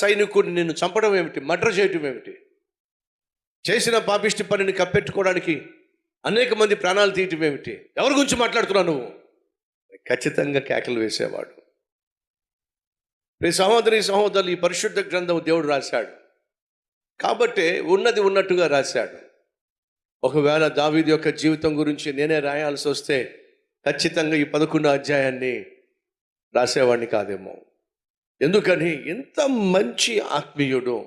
సైనికుడిని నిన్ను చంపడం ఏమిటి, మర్డర్ చేయటం ఏమిటి, చేసిన పాపిష్టి పనిని కప్పెట్టుకోవడానికి అనేక మంది ప్రాణాలు తీయటం ఏమిటి, ఎవరి గురించి మాట్లాడుతున్నావు నువ్వు? ఖచ్చితంగా కేకలు వేసేవాడు. సహోదరి సహోదరులు, ఈ పరిశుద్ధ గ్రంథం దేవుడు రాశాడు కాబట్టి ఉన్నది ఉన్నట్టుగా రాశాడు. ఒకవేళ దావీదు యొక్క జీవితం గురించి నేనే రాయాల్సి వస్తే ఖచ్చితంగా ఈ 11 అధ్యాయాన్ని రాసేవాడిని కాదేమో. ఎందుకని ఇంత మంచి ఆత్మీయుడు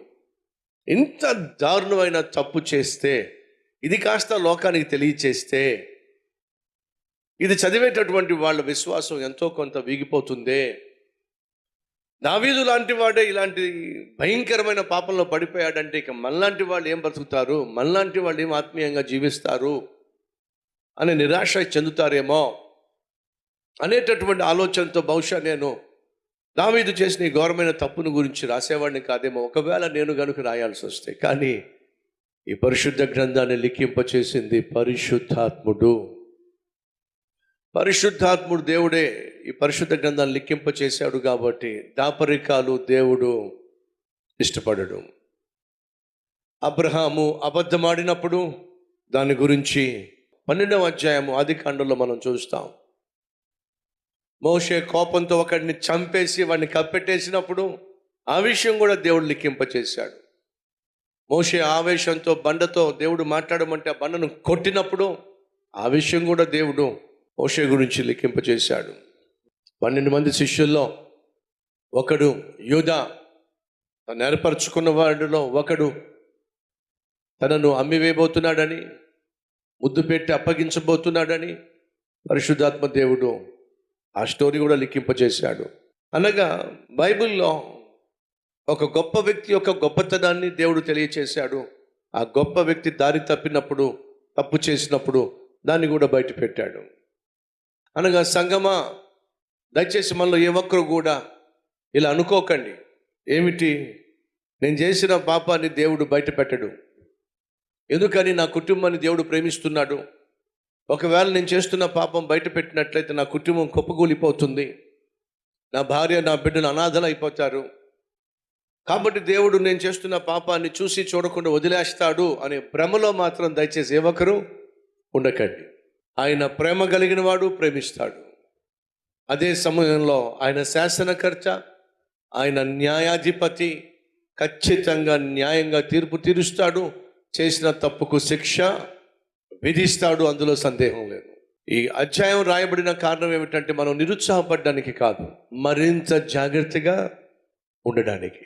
ఇంత దారుణమైన తప్పు చేస్తే ఇది కాస్త లోకానికి తెలియచేస్తే ఇది చదివేటటువంటి వాళ్ళ విశ్వాసం ఎంతో కొంత వీగిపోతుందే. దావీదు లాంటి వాడే ఇలాంటి భయంకరమైన పాపంలో పడిపోయాడంటే ఇక మనలాంటి వాళ్ళు ఏం బ్రతుకుతారు, మనలాంటి వాళ్ళు ఏం ఆత్మీయంగా జీవిస్తారు అనే నిరాశ చెందుతారేమో అనేటటువంటి ఆలోచనతో బహుశా నేను దావీదు చేసిన ఈ ఘోరమైన తప్పును గురించి రాసేవాడిని కాదేమో, ఒకవేళ నేను గనుక రాయాల్సి వస్తే. కానీ ఈ పరిశుద్ధ గ్రంథాన్ని లిఖింపచేసింది పరిశుద్ధాత్ముడు. పరిశుద్ధాత్ముడు దేవుడే ఈ పరిశుద్ధ గ్రంథాన్ని లిఖింపచేశాడు కాబట్టి దాపరికాలు దేవుడు ఇష్టపడడు. అబ్రహాము అబద్ధమాడినప్పుడు దాని గురించి 12వ అధ్యాయము ఆదికాండంలో మనం చూస్తాం. మోషే కోపంతో ఒకడిని చంపేసి వాడిని కప్పెట్టేసినప్పుడు ఆ విషయం కూడా దేవుడు లిఖింపచేశాడు. మోషే ఆవేశంతో బండతో దేవుడు మాట్లాడమంటే ఆ బండను కొట్టినప్పుడు ఆ విషయం కూడా దేవుడు మోషే గురించి లిఖింపచేశాడు. 12 మంది శిష్యుల్లో ఒకడు యూదా, తను ఏర్పరచుకున్న వాడిలో ఒకడు తనను అమ్మివేయబోతున్నాడని, ముద్దు పెట్టి అప్పగించబోతున్నాడని పరిశుద్ధాత్మ దేవుడు ఆ స్టోరీ కూడా లిఖింపచేశాడు. అనగా బైబిల్లో ఒక గొప్ప వ్యక్తి యొక్క గొప్పతనాన్ని దేవుడు తెలియచేశాడు. ఆ గొప్ప వ్యక్తి దారి తప్పినప్పుడు, తప్పు చేసినప్పుడు దాన్ని కూడా బయట పెట్టాడు. అనగా సంగమా, దయచేసి మనలో ఏ ఒక్కరు కూడా ఇలా అనుకోకండి, ఏమిటి నేను చేసిన పాపాన్ని దేవుడు బయట పెట్టడు, ఎందుకని నా కుటుంబాన్ని దేవుడు ప్రేమిస్తున్నాడు, ఒకవేళ నేను చేస్తున్న పాపం బయట పెట్టినట్లయితే నా కుటుంబం కుప్పకూలిపోతుంది, నా భార్య నా బిడ్డలు అనాథలు అయిపోతారు, కాబట్టి దేవుడు నేను చేస్తున్న పాపాన్ని చూసి చూడకుండా వదిలేస్తాడు అనే భ్రమలో మాత్రం దయచేసి ఏ ఒక్కరు ఉండకండి. ఆయన ప్రేమ కలిగిన వాడు, ప్రేమిస్తాడు. అదే సమయంలో ఆయన శాసనకర్త, ఆయన న్యాయాధిపతి, ఖచ్చితంగా న్యాయంగా తీర్పు తీరుస్తాడు, చేసిన తప్పుకు శిక్ష విధిస్తాడు, అందులో సందేహం లేదు. ఈ అధ్యాయం రాయబడిన కారణం ఏమిటంటే మనం నిరుత్సాహపడడానికి కాదు, మరింత జాగ్రత్తగా ఉండడానికి.